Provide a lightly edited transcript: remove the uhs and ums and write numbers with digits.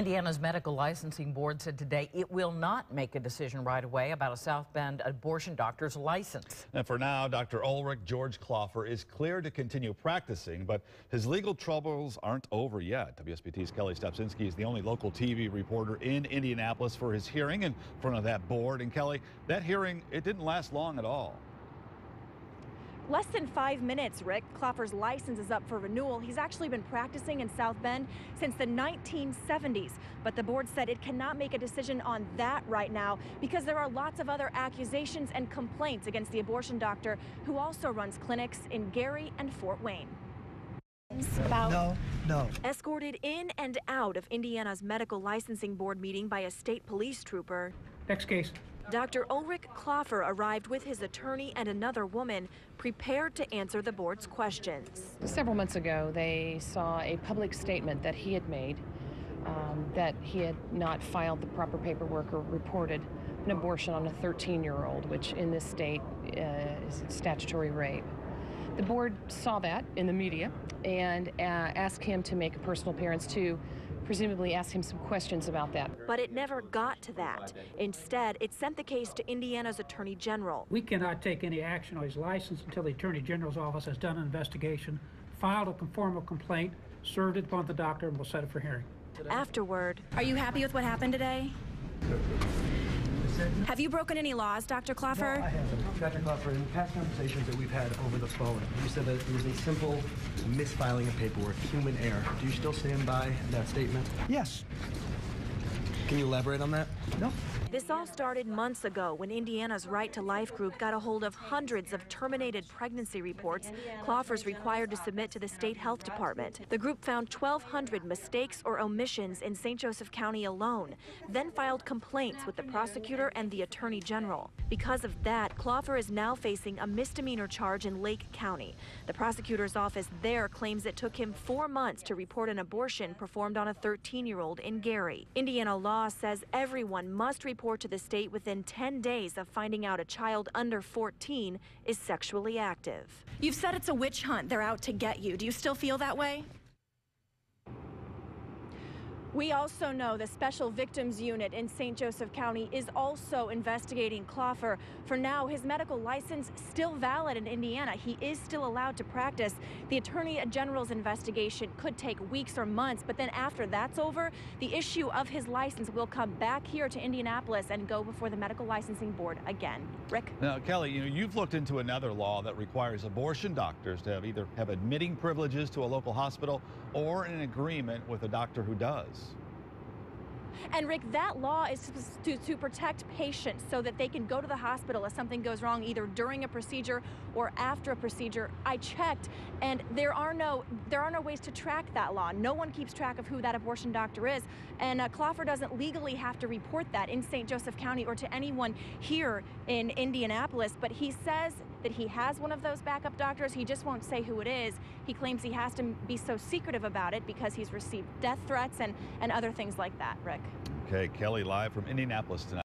Indiana's Medical Licensing Board said today it will not make a decision right away about a South Bend abortion doctor's license. And for now, Dr. Ulrich George Kloffer is cleared to continue practicing, but his legal troubles aren't over yet. WSBT's Kelli Stopczynski is the only local TV reporter in Indianapolis for his hearing in front of that board. And Kelli, that hearing, it didn't last long at all. Less than 5 minutes, Rick. Kloffer's license is up for renewal. He's actually been practicing in South Bend since the 1970s, but the board said it cannot make a decision on that right now because there are lots of other accusations and complaints against the abortion doctor who also runs clinics in Gary and Fort Wayne. No. Escorted in and out of Indiana's Medical Licensing Board meeting by a state police trooper. Next case. Dr. Ulrich Kloffer arrived with his attorney and another woman prepared to answer the board's questions. Several months ago, they saw a public statement that he had made that he had not filed the proper paperwork or reported an abortion on a 13-year-old, which in this state is statutory rape. The board saw that in the media and asked him to make a personal appearance to presumably ask him some questions about that. But it never got to that. Instead, it sent the case to Indiana's Attorney General. We cannot take any action on his license until the Attorney General's office has done an investigation, filed a formal complaint, served it upon the doctor, and will set it for hearing. Afterward, are you happy with what happened today? Have you broken any laws, Dr. Kloffer? No, I haven't. Dr. Kloffer, in past conversations that we've had over the phone, you said that it was a simple misfiling of paperwork, human error. Do you still stand by that statement? Yes. Can you elaborate on that? No. This all started months ago when Indiana's Right to Life group got a hold of hundreds of terminated pregnancy reports Kloffer's required to submit to the state health department. The group found 1,200 mistakes or omissions in St. Joseph County alone, then filed complaints with the prosecutor and the attorney general. Because of that, Kloffer is now facing a misdemeanor charge in Lake County. The prosecutor's office there claims it took him 4 months to report an abortion performed on a 13-year-old in Gary. Indiana law says everyone must report to the state within 10 days of finding out a child under 14 is sexually active. You've said it's a witch hunt. They're out to get you. Do you still feel that way? We also know the Special Victims Unit in St. Joseph County is also investigating Kloffer. For now, his medical license still valid in Indiana. He is still allowed to practice. The Attorney General's investigation could take weeks or months, but then after that's over, the issue of his license will come back here to Indianapolis and go before the Medical Licensing Board again. Rick? Now, Kelli, you've looked into another law that requires abortion doctors to either have admitting privileges to a local hospital or an agreement with a doctor who does. And Rick, that law is to protect patients so that they can go to the hospital if something goes wrong, either during a procedure or after a procedure. I checked, and there are no ways to track that law. No one keeps track of who that abortion doctor is, and Kloffer doesn't legally have to report that in St. Joseph County or to anyone here in Indianapolis. But he says that he has one of those backup doctors. He just won't say who it is. He claims he has to be so secretive about it because he's received death threats and other things like that. Rick. Okay, Kelli live from Indianapolis tonight.